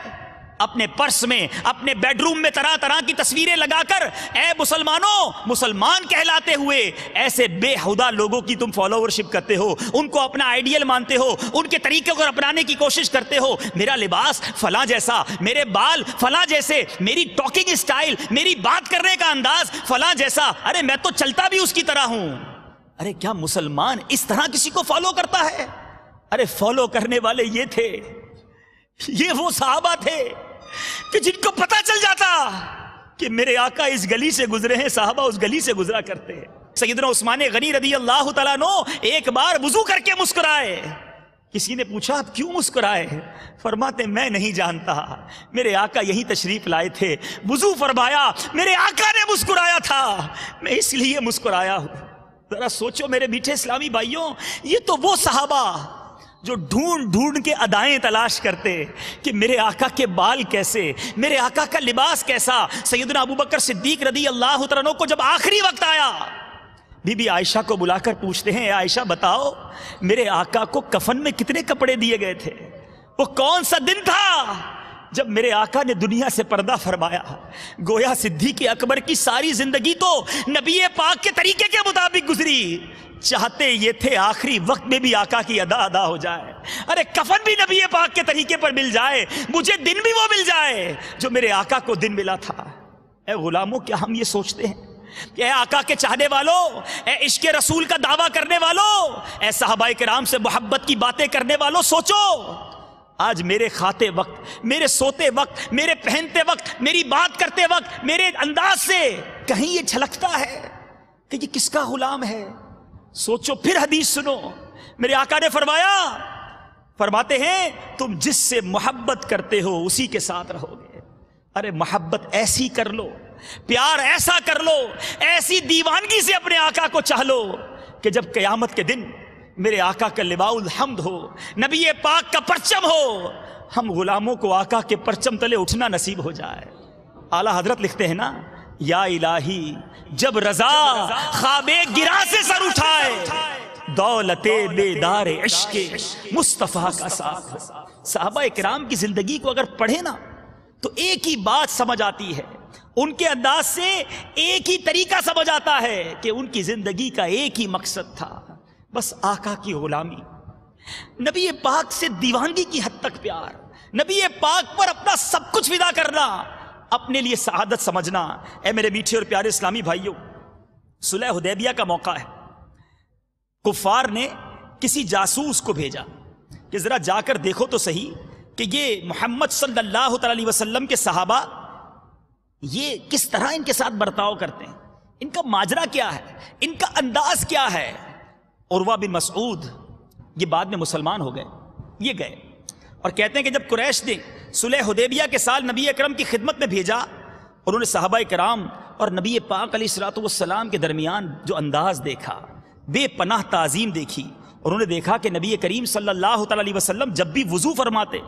اپنے پرس میں، اپنے بیڈ روم میں طرح طرح کی تصویریں لگا کر اے مسلمانوں، مسلمان کہلاتے ہوئے ایسے بے ہدا لوگوں کی تم فالوورشپ کرتے ہو، ان کو اپنا آئیڈیل مانتے ہو، ان کے طریقے کو اپنانے کی کوشش کرتے ہو۔ میرا لباس فلاں جیسا، میرے بال فلاں جیسے، میری ٹاکنگ اسٹائل، میری بات کرنے کا انداز فلاں جیسا، ارے میں تو چلتا بھی اس کی طرح ہوں۔ ارے کیا مسلمان اس طرح کسی کو فالو کرتا ہے؟ ارے فالو کرنے والے یہ تھے، یہ وہ صحابہ تھے کہ جن کو پتہ چل جاتا کہ میرے آقا اس گلی سے گزرے ہیں، صحابہ اس گلی سے گزرا کرتے ہیں۔ سیدنا عثمان غنی رضی اللہ تعالیٰ عنہ ایک بار وضو کر کے مسکرائے۔ کسی نے پوچھا آپ کیوں مسکرائے؟ فرماتے میں نہیں جانتا، میرے آقا یہی تشریف لائے تھے، وضو فرمایا، میرے آقا نے مسکرایا تھا، میں اس لیے مسکرایا ہوں۔ ذرا سوچو میرے میٹھے اسلامی بھائیوں، یہ تو وہ صحابہ جو ڈھونڈ ڈھونڈ کے ادائیں تلاش کرتے کہ میرے آقا کے بال کیسے، میرے آقا کا لباس کیسا۔ سیدنا ابوبکر صدیق رضی اللہ عنہ کو جب آخری وقت آیا، بی بی عائشہ کو بلا کر پوچھتے ہیں اے عائشہ بتاؤ میرے آقا کو کفن میں کتنے کپڑے دیے گئے تھے؟ وہ کون سا دن تھا جب میرے آقا نے دنیا سے پردہ فرمایا؟ گویا صدیق اکبر کی ساری زندگی تو نبی پاک کے طریقے کے مطابق گزری، چاہتے یہ تھے آخری وقت میں بھی آقا کی ادا ہو جائے. ارے کفن بھی نبی پاک کے طریقے پر مل جائے, مجھے دن بھی وہ مل جائے جو میرے آقا کو دن ملا تھا. اے غلاموں, کیا ہم یہ سوچتے ہیں کہ اے آقا کے چاہنے والوں, اے عشق رسول کا دعویٰ کرنے والوں, اے صحابہ کرام سے محبت کی باتیں کرنے والوں, سوچو آج میرے کھاتے وقت, میرے سوتے وقت, میرے پہنتے وقت, میری بات کرتے وقت, میرے انداز سے کہیں یہ جھلکتا ہے کہ یہ کس کا غلام ہے؟ سوچو, پھر حدیث سنو. میرے آقا نے فرماتے ہیں تم جس سے محبت کرتے ہو اسی کے ساتھ رہو گے. ارے محبت ایسی کر لو, پیار ایسا کر لو, ایسی دیوانگی سے اپنے آقا کو چاہ لو کہ جب قیامت کے دن میرے آقا کا لواء الحمد ہو, نبی پاک کا پرچم ہو, ہم غلاموں کو آقا کے پرچم تلے اٹھنا نصیب ہو جائے. اعلیٰ حضرت لکھتے ہیں نا, یا الہی جب رضا خواب گرا سے سر اٹھائے, دولت بیدار عشق مصطفیٰ کا ساتھ. صحابہ کرام کی زندگی کو اگر پڑھے نا تو ایک ہی بات سمجھ آتی ہے, ان کے انداز سے ایک ہی طریقہ سمجھ آتا ہے کہ ان کی زندگی کا ایک ہی مقصد تھا, بس آقا کی غلامی, نبی پاک سے دیوانگی کی حد تک پیار, نبی پاک پر اپنا سب کچھ فدا کرنا, اپنے لیے سعادت سمجھنا. اے میرے میٹھے اور پیارے اسلامی بھائیوں, صلح حدیبیہ کا موقع ہے. کفار نے کسی جاسوس کو بھیجا کہ ذرا جا کر دیکھو تو صحیح کہ یہ محمد صلی اللہ علیہ وسلم کے صحابہ یہ کس طرح ان کے ساتھ برتاؤ کرتے ہیں, ان کا ماجرا کیا ہے, ان کا انداز کیا ہے. عروہ بن مسعود یہ بعد میں مسلمان ہو گئے, یہ گئے اور کہتے ہیں کہ جب قریش نے صلح حدیبیہ کے سال نبی اکرم کی خدمت میں بھیجا, انہوں نے صحابہ کرام اور نبی پاک علیہ الصلوۃ والسلام کے درمیان جو انداز دیکھا, بے پناہ تعظیم دیکھی, انہوں نے دیکھا کہ نبی کریم صلی اللہ علیہ وسلم جب بھی وضو فرماتے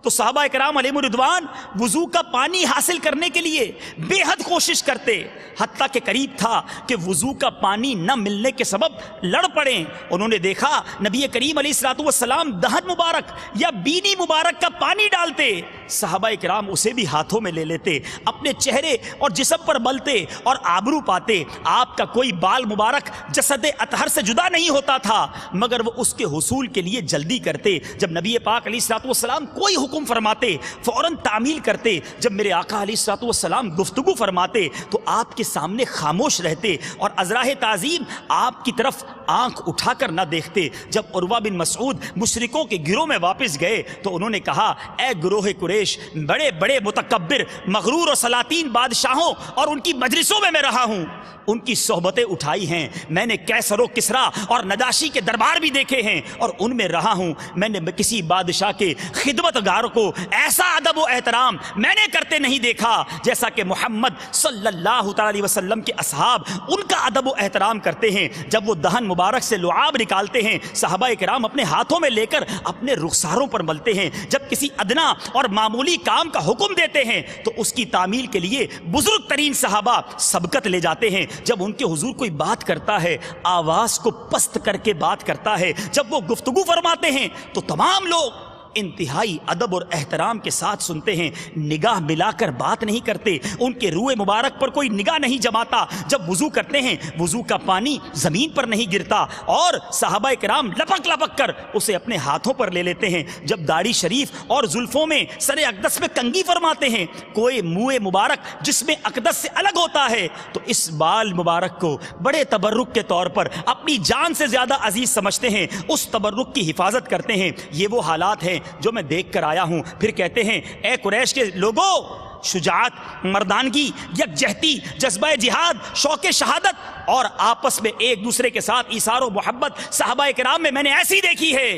تو صحابہ کرام علیہم الرضوان وضو کا پانی حاصل کرنے کے لیے بے حد کوشش کرتے, حتیٰ کہ قریب تھا کہ وضو کا پانی نہ ملنے کے سبب لڑ پڑیں. انہوں نے دیکھا نبی کریم علیہ الصلوۃ والسلام دہن مبارک یا بینی مبارک کا پانی ڈالتے, صحابہ کرام اسے بھی ہاتھوں میں لے لیتے, اپنے چہرے اور جسم پر ملتے اور آبرو پاتے. آپ کا کوئی بال مبارک جسد اطہر سے جدا نہیں ہوتا تھا, مگر وہ اس کے حصول کے لیے جلدی کرتے. جب نبی پاک علیہ الصلوۃ والسلام کوئی حکم فرماتے فوراً تعمیل کرتے. جب میرے آقا علیہ الصلوۃ والسلام گفتگو فرماتے تو آپ کے سامنے خاموش رہتے اور ازراہ تعظیم آپ کی طرف آنکھ اٹھا کر نہ دیکھتے. جب عروہ بن مسعود مشرکوں کے گروہ میں واپس گئے تو انہوں نے کہا, اے گروہ قریش, بڑے بڑے متکبر مغرور اور سلاطین بادشاہوں اور ان کی مجلسوں میں رہا ہوں, ان کی صحبتیں اٹھائی ہیں, میں نے کیسر و کسریٰ اور نجاشی کے دربار بھی دیکھے ہیں اور ان میں رہا ہوں. میں نے کسی بادشاہ کے خدمتگار کو ایسا ادب و احترام میں نے کرتے نہیں دیکھا جیسا کہ محمد صلی اللہ علیہ وسلم کے اصحاب ان کا ادب و احترام کرتے ہیں. جب وہ دہن مبارک سے لعاب نکالتے ہیں, صحابہ کرام اپنے ہاتھوں میں لے کر اپنے رخساروں پر ملتے ہیں. جب کسی ادنا اور معمولی کام کا حکم دیتے ہیں تو اس کی تعمیل کے لیے بزرگ ترین صحابہ سبقت لے جاتے ہیں. جب ان کے حضور کوئی بات کرتا ہے آواز کو پست کر کے بات کرتا ہے, جب وہ گفتگو فرماتے ہیں تو تمام لوگ انتہائی ادب اور احترام کے ساتھ سنتے ہیں, نگاہ ملا کر بات نہیں کرتے, ان کے روئے مبارک پر کوئی نگاہ نہیں جماتا. جب وضو کرتے ہیں وضو کا پانی زمین پر نہیں گرتا اور صحابہ کرام لپک لپک کر اسے اپنے ہاتھوں پر لے لیتے ہیں. جب داڑھی شریف اور زلفوں میں سر اقدس میں کنگھی فرماتے ہیں, کوئی منہ مبارک جس میں اقدس سے الگ ہوتا ہے تو اس بال مبارک کو بڑے تبرک کے طور پر اپنی جان سے زیادہ عزیز سمجھتے ہیں, اس تبرک کی حفاظت کرتے ہیں. یہ وہ حالات ہیں جو میں دیکھ کر آیا ہوں. پھر کہتے ہیں, اے قریش کے لوگوں, شجاعت, مردانگی, یکجہتی, جذبہ جہاد, شوق شہادت اور آپس میں ایک دوسرے کے ساتھ ایثار و محبت صحابہ کرام میں نے ایسی دیکھی ہے.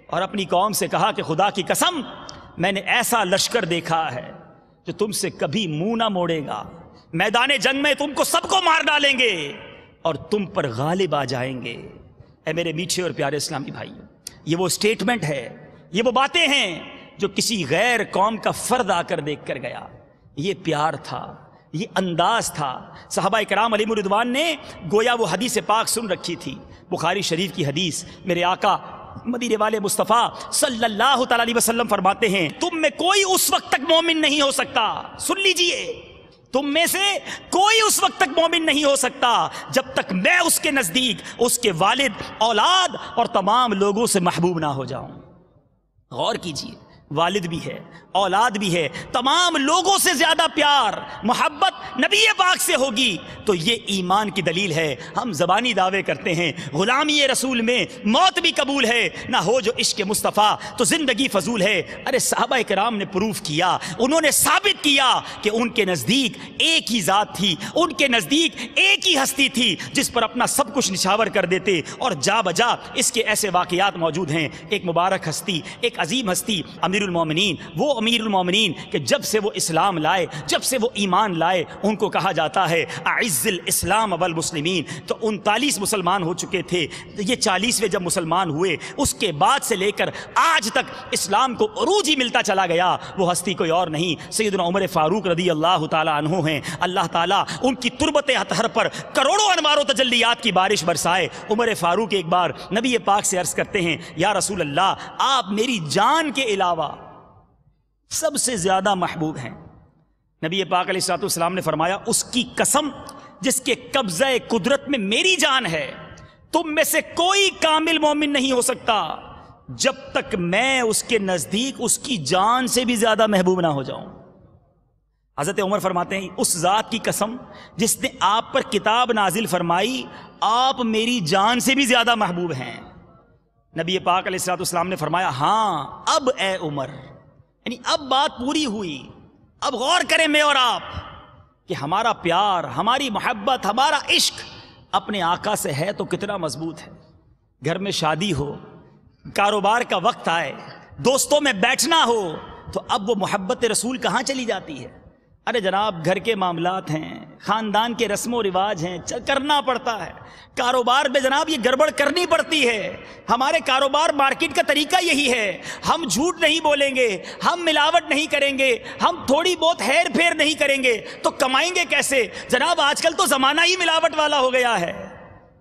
اور اپنی قوم سے کہا کہ خدا کی قسم میں نے ایسا لشکر دیکھا ہے جو تم سے کبھی منہ نہ موڑے گا, میدان جنگ میں تم کو سب کو مار ڈالیں گے اور تم پر غالب آ جائیں گے. اے میرے میٹھے اور پیارے اسلامی بھائیوں, یہ وہ سٹیٹمنٹ ہے, یہ وہ باتیں ہیں جو کسی غیر قوم کا فرد آ کر دیکھ کر گیا. یہ پیار تھا, یہ انداز تھا. صحابہ کرام علیہم الرضوان نے گویا وہ حدیث پاک سن رکھی تھی, بخاری شریف کی حدیث. میرے آقا مدینے والے مصطفیٰ صلی اللہ تعالی علیہ وسلم فرماتے ہیں, تم میں کوئی اس وقت تک مومن نہیں ہو سکتا, سن لیجئے, تم میں سے کوئی اس وقت تک مومن نہیں ہو سکتا جب تک میں اس کے نزدیک اس کے والد، اولاد اور تمام لوگوں سے محبوب نہ ہو جاؤں۔ غور کیجیے، والد بھی ہے، اولاد بھی ہے، تمام لوگوں سے زیادہ پیار محبت نبی پاک سے ہوگی تو یہ ایمان کی دلیل ہے۔ ہم زبانی دعوے کرتے ہیں غلامی رسول میں موت بھی قبول ہے، نہ ہو جو عشق مصطفیٰ تو زندگی فضول ہے۔ ارے صحابہ کرام نے پروف کیا، انہوں نے ثابت کیا کہ ان کے نزدیک ایک ہی ذات تھی، ان کے نزدیک ایک ہی ہستی تھی جس پر اپنا سب کچھ نچھاور کر دیتے، اور جا بجا اس کے ایسے واقعات موجود ہیں۔ ایک مبارک ہستی، ایک عظیم ہستی امیر المومنین، وہ امیر المومنین کہ جب سے وہ اسلام لائے، جب سے وہ ایمان لائے، ان کو کہا جاتا ہے اعز الاسلام والمسلمین۔ تو 39 مسلمان ہو چکے تھے، یہ 40ویں جب مسلمان ہوئے، اس کے بعد سے لے کر آج تک اسلام کو عروج ہی ملتا چلا گیا۔ وہ ہستی کوئی اور نہیں، سیدنا عمر فاروق رضی اللہ تعالیٰ عنہ ہیں۔ اللہ تعالیٰ ان کی تربت اطہر پر کروڑوں انوار و تجلیات کی بارش برسائے۔ عمر فاروق ایک بار نبی پاک سے عرض کرتے ہیں، یا رسول اللہ، آپ میری جان کے علاوہ سب سے زیادہ محبوب ہیں۔ نبی پاک علیہ الصلوۃ والسلام نے فرمایا، اس کی قسم جس کے قبضہ قدرت میں میری جان ہے، تم میں سے کوئی کامل مومن نہیں ہو سکتا جب تک میں اس کے نزدیک اس کی جان سے بھی زیادہ محبوب نہ ہو جاؤں۔ حضرت عمر فرماتے ہیں، اس ذات کی قسم جس نے آپ پر کتاب نازل فرمائی، آپ میری جان سے بھی زیادہ محبوب ہیں۔ نبی پاک علیہ الصلوۃ والسلام نے فرمایا، ہاں اب اے عمر، یعنی اب بات پوری ہوئی۔ اب غور کریں میں اور آپ کہ ہمارا پیار، ہماری محبت، ہمارا عشق اپنے آقا سے ہے تو کتنا مضبوط ہے۔ گھر میں شادی ہو، کاروبار کا وقت آئے، دوستوں میں بیٹھنا ہو، تو اب وہ محبت رسول کہاں چلی جاتی ہے؟ ارے جناب، گھر کے معاملات ہیں، خاندان کے رسم و رواج ہیں، کرنا پڑتا ہے۔ کاروبار میں جناب یہ گڑبڑ کرنی پڑتی ہے۔ ہمارے کاروبار مارکیٹ کا طریقہ یہی ہے، ہم جھوٹ نہیں بولیں گے، ہم ملاوٹ نہیں کریں گے، ہم تھوڑی بہت ہیر پھیر نہیں کریں گے تو کمائیں گے کیسے؟ جناب آج کل تو زمانہ ہی ملاوٹ والا ہو گیا ہے۔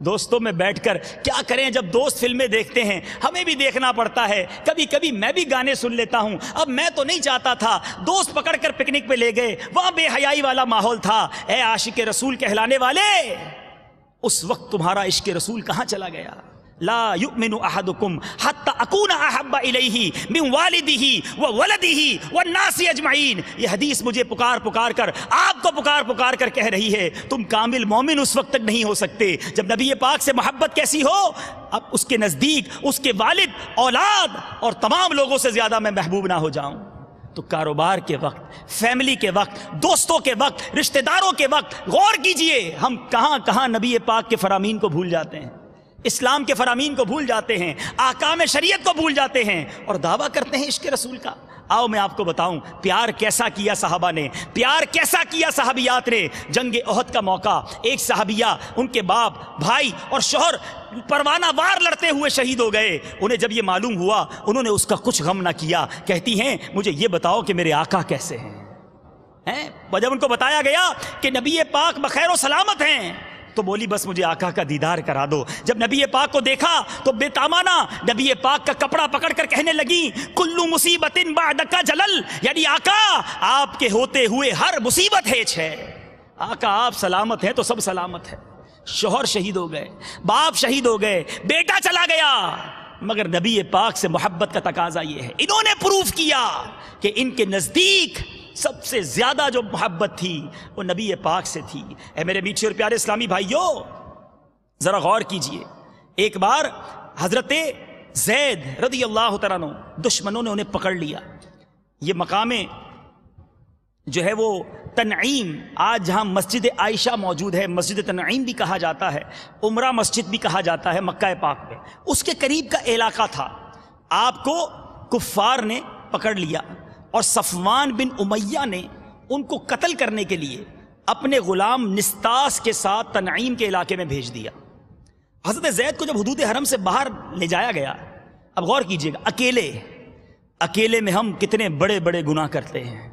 دوستوں میں بیٹھ کر کیا کریں، جب دوست فلمیں دیکھتے ہیں ہمیں بھی دیکھنا پڑتا ہے، کبھی کبھی میں بھی گانے سن لیتا ہوں۔ اب میں تو نہیں چاہتا تھا، دوست پکڑ کر پکنک پہ لے گئے، وہاں بے حیائی والا ماحول تھا۔ اے عاشق رسول کہلانے والے، اس وقت تمہارا عشق رسول کہاں چلا گیا؟ لا یؤمن احدکم حتی اکون احب الیہ من والدہ وولدہ والناس اجمعین۔ یہ حدیث مجھے پکار کر آپ کو پکار کر کہہ رہی ہے، تم کامل مومن اس وقت تک نہیں ہو سکتے جب نبی پاک سے محبت کیسی ہو، اب اس کے نزدیک اس کے والد، اولاد اور تمام لوگوں سے زیادہ میں محبوب نہ ہو جاؤں۔ تو کاروبار کے وقت، فیملی کے وقت، دوستوں کے وقت، رشتہ داروں کے وقت غور کیجئے، ہم کہاں نبی پاک کے فرامین کو بھول جاتے ہیں، اسلام کے فرامین کو بھول جاتے ہیں، احکام شریعت کو بھول جاتے ہیں اور دعویٰ کرتے ہیں عشق رسول کا۔ آؤ میں آپ کو بتاؤں پیار کیسا کیا صحابہ نے، پیار کیسا کیا صحابیات نے۔ جنگ احد کا موقع، ایک صحابیہ، ان کے باپ، بھائی اور شوہر پروانہ وار لڑتے ہوئے شہید ہو گئے۔ انہیں جب یہ معلوم ہوا انہوں نے اس کا کچھ غم نہ کیا، کہتی ہیں مجھے یہ بتاؤ کہ میرے آقا کیسے ہیں۔ جب ان کو بتایا گیا کہ نبی پاک بخیر و سلامت ہیں تو بولی بس مجھے آقا کا دیدار کرا دو۔ جب نبی پاک کو دیکھا تو بے تامانہ نبی پاک کا کپڑا پکڑ کر کہنے لگی، کلو مصیبت بعدک جلل، یعنی آقا آپ کے ہوتے ہوئے ہر مصیبت ہیچ ہے۔ آقا آپ سلامت ہیں تو سب سلامت ہے۔ شوہر شہید ہو گئے، باپ شہید ہو گئے، بیٹا چلا گیا، مگر نبی پاک سے محبت کا تقاضا یہ ہے، انہوں نے پروف کیا کہ ان کے نزدیک سب سے زیادہ جو محبت تھی وہ نبی پاک سے تھی۔ اے میرے میٹھے اور پیارے اسلامی بھائیوں، ذرا غور کیجئے، ایک بار حضرت زید رضی اللہ تعالیٰ عنہ، دشمنوں نے انہیں پکڑ لیا۔ یہ مقام جو ہے وہ تنعیم، آج جہاں مسجد عائشہ موجود ہے، مسجد تنعیم بھی کہا جاتا ہے، عمرہ مسجد بھی کہا جاتا ہے مکہ پاک میں، اس کے قریب کا علاقہ تھا۔ آپ کو کفار نے پکڑ لیا اور صفوان بن امیہ نے ان کو قتل کرنے کے لیے اپنے غلام نستاس کے ساتھ تنعیم کے علاقے میں بھیج دیا۔ حضرت زید کو جب حدود حرم سے باہر لے جایا گیا، اب غور کیجئے گا، اکیلے میں ہم کتنے بڑے بڑے گناہ کرتے ہیں،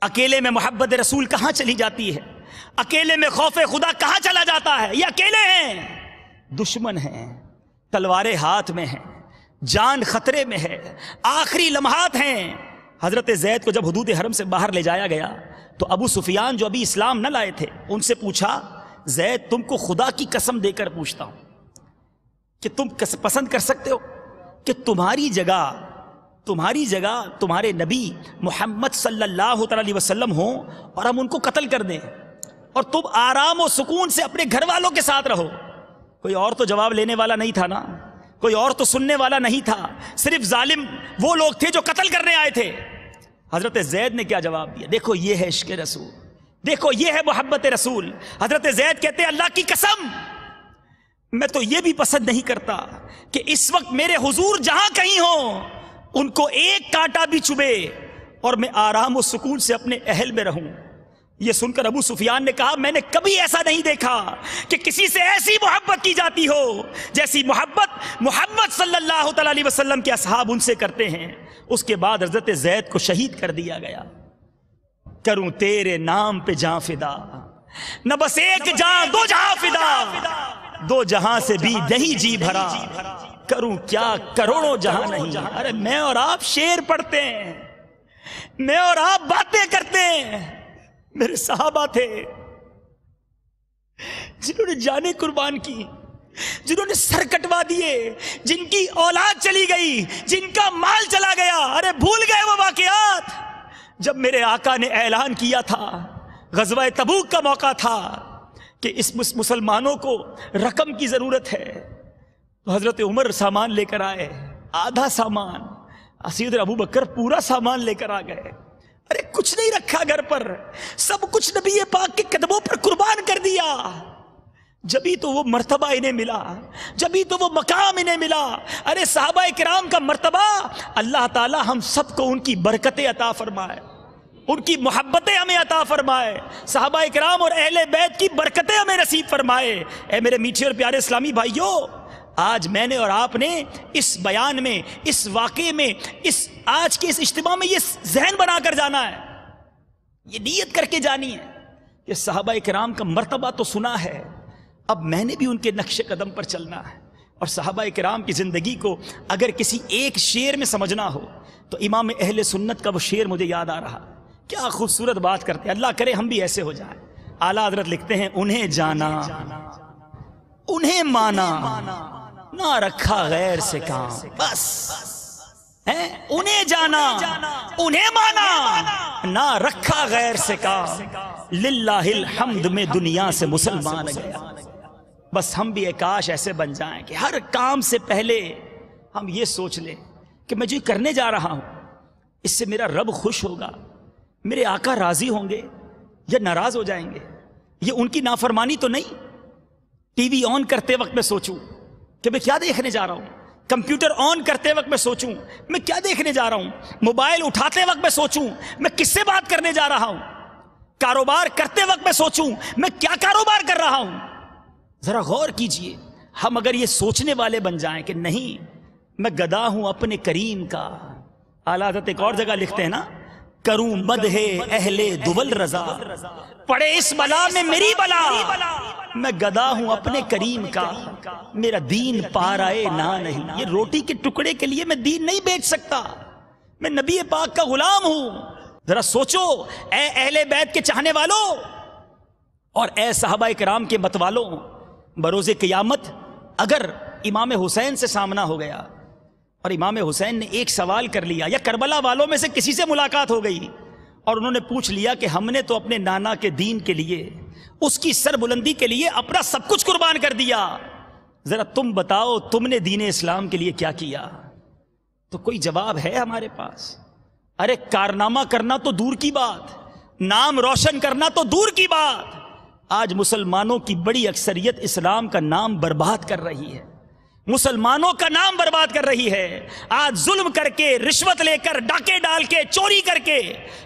اکیلے میں محبت رسول کہاں چلی جاتی ہے، اکیلے میں خوف خدا کہاں چلا جاتا ہے۔ یہ اکیلے ہیں، دشمن ہیں، تلواریں ہاتھ میں ہیں، جان خطرے میں ہے، آخری لمحات ہیں۔ حضرت زید کو جب حدود حرم سے باہر لے جایا گیا تو ابو سفیان جو ابھی اسلام نہ لائے تھے ان سے پوچھا، زید تم کو خدا کی قسم دے کر پوچھتا ہوں کہ تم پسند کر سکتے ہو کہ تمہاری جگہ تمہارے نبی محمد صلی اللہ علیہ وسلم ہوں اور ہم ان کو قتل کر دیں اور تم آرام و سکون سے اپنے گھر والوں کے ساتھ رہو؟ کوئی اور تو جواب لینے والا نہیں تھا نا، کوئی اور تو سننے والا نہیں تھا، صرف ظالم وہ لوگ تھے جو قتل کرنے آئے تھے۔ حضرت زید نے کیا جواب دیا؟ دیکھو یہ ہے عشق رسول، دیکھو یہ ہے محبت رسول۔ حضرت زید کہتے ہیں اللہ کی قسم میں تو یہ بھی پسند نہیں کرتا کہ اس وقت میرے حضور جہاں کہیں ہوں ان کو ایک کانٹا بھی چبھے اور میں آرام و سکون سے اپنے اہل میں رہوں۔ یہ سن کر ابو سفیان نے کہا، میں نے کبھی ایسا نہیں دیکھا کہ کسی سے ایسی محبت کی جاتی ہو جیسی محبت محمد صلی اللہ علیہ وسلم کے اصحاب ان سے کرتے ہیں۔ اس کے بعد حضرت زید کو شہید کر دیا گیا۔ کروں تیرے نام پہ جاں فدا، نہ بس ایک جاں دو جہاں فدا، دو جہاں سے بھی نہیں جی بھرا، کروں کیا کروڑوں جہاں نہیں۔ ارے میں اور آپ شعر پڑھتے ہیں، میں اور آپ باتیں کرتے ہیں، میرے صحابہ تھے جنہوں نے جانیں قربان کی، جنہوں نے سر کٹوا دیے، جن کی اولاد چلی گئی، جن کا مال چلا گیا۔ ارے بھول گئے وہ واقعات جب میرے آقا نے اعلان کیا تھا، غزوہ تبوک کا موقع تھا کہ اس مسلمانوں کو رقم کی ضرورت ہے، تو حضرت عمر سامان لے کر آئے، آدھا سامان، سیدنا ابو بکر پورا سامان لے کر آ گئے۔ ارے کچھ نہیں رکھا گھر پر، سب کچھ نبی پاک کے قدموں پر قربان کر دیا۔ جبھی تو وہ مرتبہ انہیں ملا، جبھی تو وہ مقام انہیں ملا۔ ارے صحابہ کرام کا مرتبہ، اللہ تعالی ہم سب کو ان کی برکتیں عطا فرمائے، ان کی محبتیں ہمیں عطا فرمائے، صحابہ کرام اور اہل بیت کی برکتیں ہمیں نصیب فرمائے۔ اے میرے میٹھے اور پیارے اسلامی بھائیوں، آج میں نے اور آپ نے اس بیان میں، اس واقعے میں، آج کے اس اجتماع میں یہ ذہن بنا کر جانا ہے، یہ نیت کر کے جانی ہے کہ صحابہ کرام کا مرتبہ تو سنا ہے، اب میں نے بھی ان کے نقش قدم پر چلنا ہے۔ اور صحابہ کرام کی زندگی کو اگر کسی ایک شعر میں سمجھنا ہو تو امام اہل سنت کا وہ شعر مجھے یاد آ رہا۔ کیا خوبصورت بات کرتے ہیں، اللہ کرے ہم بھی ایسے ہو جائیں۔ اعلیٰ حضرت لکھتے ہیں، انہیں جانا انہیں مانا، نہ رکھا غیر سے کام، بس انہیں جانا انہیں مانا، نہ رکھا غیر سے کام، للہ الحمد میں دنیا سے مسلمان گیا۔ بس ہم بھی کاش ایسے بن جائیں کہ ہر کام سے پہلے ہم یہ سوچ لیں کہ میں جو کرنے جا رہا ہوں اس سے میرا رب خوش ہوگا، میرے آقا راضی ہوں گے یا ناراض ہو جائیں گے۔ یہ ان کی نافرمانی تو نہیں۔ ٹی وی آن کرتے وقت میں سوچوں کہ میں کیا دیکھنے جا رہا ہوں، کمپیوٹر آن کرتے وقت میں سوچوں میں کیا دیکھنے جا رہا ہوں، موبائل اٹھاتے وقت میں سوچوں میں کس سے بات کرنے جا رہا ہوں، کاروبار کرتے وقت میں سوچوں میں کیا کاروبار کر رہا ہوں۔ ذرا غور کیجئے، ہم اگر یہ سوچنے والے بن جائیں کہ نہیں میں گدا ہوں اپنے کریم کا۔ اعلیٰ حضرت ایک اور جگہ لکھتے ہیں نا، کروں مدح اہل دول رضا، پڑے اس بلا میں میری بلا، میں گدا ہوں اپنے کریم کا، میرا دین پارائے نہ نہیں۔ یہ روٹی کے ٹکڑے کے لیے میں دین نہیں بیچ سکتا، میں نبی پاک کا غلام ہوں۔ ذرا سوچو اے اہل بیت کے چاہنے والوں اور اے صحابہ کرام کے مت والوں، بروز قیامت اگر امام حسین سے سامنا ہو گیا اور امام حسین نے ایک سوال کر لیا، یا کربلا والوں میں سے کسی سے ملاقات ہو گئی اور انہوں نے پوچھ لیا کہ ہم نے تو اپنے نانا کے دین کے لیے، اس کی سربلندی کے لیے اپنا سب کچھ قربان کر دیا، ذرا تم بتاؤ تم نے دین اسلام کے لیے کیا کیا؟ تو کوئی جواب ہے ہمارے پاس؟ ارے کارنامہ کرنا تو دور کی بات، نام روشن کرنا تو دور کی بات، آج مسلمانوں کی بڑی اکثریت اسلام کا نام برباد کر رہی ہے، مسلمانوں کا نام برباد کر رہی ہے۔ آج ظلم کر کے، رشوت لے کر، ڈاکے ڈال کے، چوری کر کے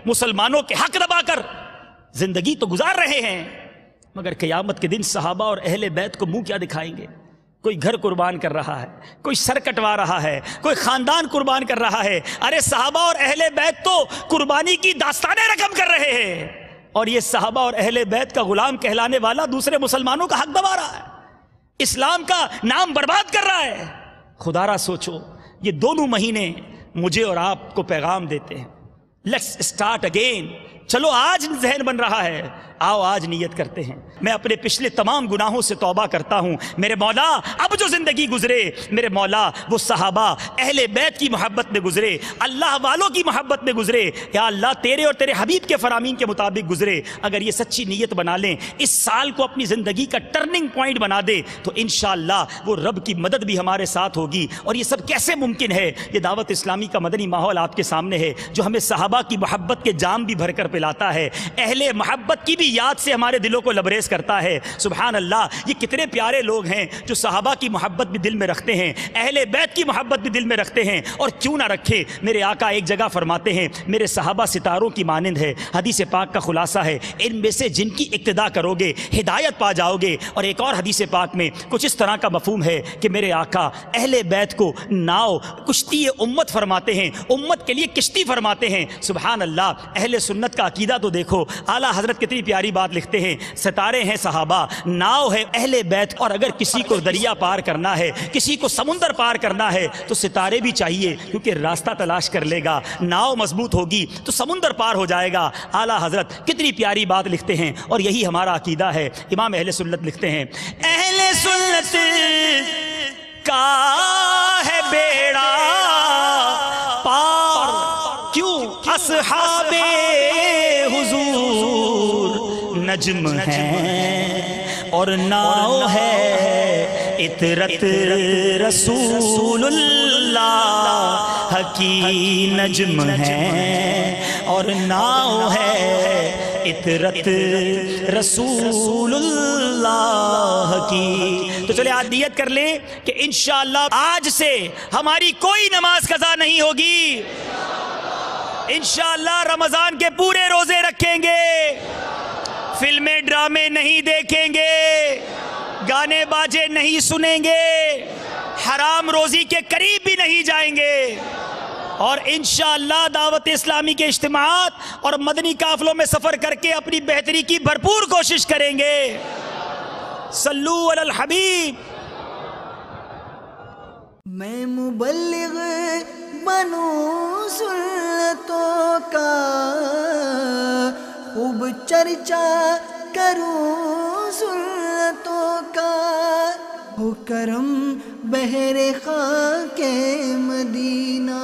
مسلمانوں کے حق دبا کر زندگی تو گزار رہے ہیں، مگر قیامت کے دن صحابہ اور اہل بیت کو منہ کیا دکھائیں گے؟ کوئی گھر قربان کر رہا ہے، کوئی سر کٹوا رہا ہے، کوئی خاندان قربان کر رہا ہے۔ ارے صحابہ اور اہل بیت تو قربانی کی داستانیں رقم کر رہے ہیں، اور یہ صحابہ اور اہل بیت کا غلام کہلانے والا دوسرے مسلمانوں کا حق دبا رہا ہے، اسلام کا نام برباد کر رہا ہے۔ خدا را سوچو، یہ دونوں مہینے مجھے اور آپ کو پیغام دیتے ہیں لیٹس اسٹارٹ اگین. چلو آج ذہن بن رہا ہے, آؤ آج نیت کرتے ہیں. میں اپنے پچھلے تمام گناہوں سے توبہ کرتا ہوں. میرے مولا اب جو زندگی گزرے, میرے مولا وہ صحابہ اہل بیت کی محبت میں گزرے, اللہ والوں کی محبت میں گزرے. یا اللہ تیرے اور تیرے حبیب کے فرامین کے مطابق گزرے. اگر یہ سچی نیت بنا لیں, اس سال کو اپنی زندگی کا ٹرننگ پوائنٹ بنا دے, تو انشاءاللہ وہ رب کی مدد بھی ہمارے ساتھ ہوگی. اور یہ سب کیسے ممکن ہے؟ یہ دعوت اسلامی کا مدنی ماحول آپ کے سامنے ہے, جو ہمیں صحابہ کی محبت کے جام بھی بھر کر پلاتا ہے, اہل محبت کی بھی یاد سے ہمارے دلوں کو لبریز کرتا ہے. سبحان اللہ, یہ کتنے پیارے لوگ ہیں جو صحابہ کی محبت بھی دل میں رکھتے ہیں, اہل بیت کی محبت بھی دل میں رکھتے ہیں. اور کیوں نہ رکھے, میرے آقا ایک جگہ فرماتے ہیں میرے صحابہ ستاروں کی مانند ہے. حدیث پاک کا خلاصہ ہے, ان میں سے جن کی اقتداء کرو گے ہدایت پا جاؤ گے. اور ایک اور حدیث پاک میں کچھ اس طرح کا مفہوم ہے کہ میرے آقا اہل بیت کو ناؤ کشتی امت فرماتے ہیں, امت کے لیے کشتی فرماتے ہیں. سبحان اللہ, اہل سنت کا عقیدہ تو دیکھو. اعلیٰ حضرت کتنی پیاری بات لکھتے ہیں, ستارے ہیں صحابہ, ناؤ ہے اہل بیت. اور اگر کسی کو دریا پار کرنا ہے, کسی کو سمندر پار کرنا ہے, تو ستارے بھی چاہیے, کیونکہ راستہ تلاش کر لے گا. ناؤ مضبوط ہوگی تو سمندر پار ہو جائے گا. اعلیٰ حضرت کتنی پیاری بات لکھتے ہیں, اور یہی ہمارا عقیدہ ہے. امام اہل سنت لکھتے ہیں اہل سنت کا ہے بیڑا پار, کیوں اصحاب حضور نجم ہیں اور ناؤ ہے عطرت رسول اللہ کی نجم ہیں اور ناؤ ہے عطرت رسول اللہ کی. تو چلے آج نیت کر لیں کہ انشاءاللہ آج سے ہماری کوئی نماز قضا نہیں ہوگی. انشاءاللہ رمضان کے پورے روزے رکھیں گے, فلمیں ڈرامے نہیں دیکھیں گے, گانے باجے نہیں سنیں گے, حرام روزی کے قریب بھی نہیں جائیں گے. اور انشاءاللہ دعوت اسلامی کے اجتماعات اور مدنی قافلوں میں سفر کر کے اپنی بہتری کی بھرپور کوشش کریں گے. صلو علی الحبیب. میں مبلغ بنوں سنتوں کا, خوب چرچا کروں سنتوں کا, ہو کرم بہر خاک مدینہ.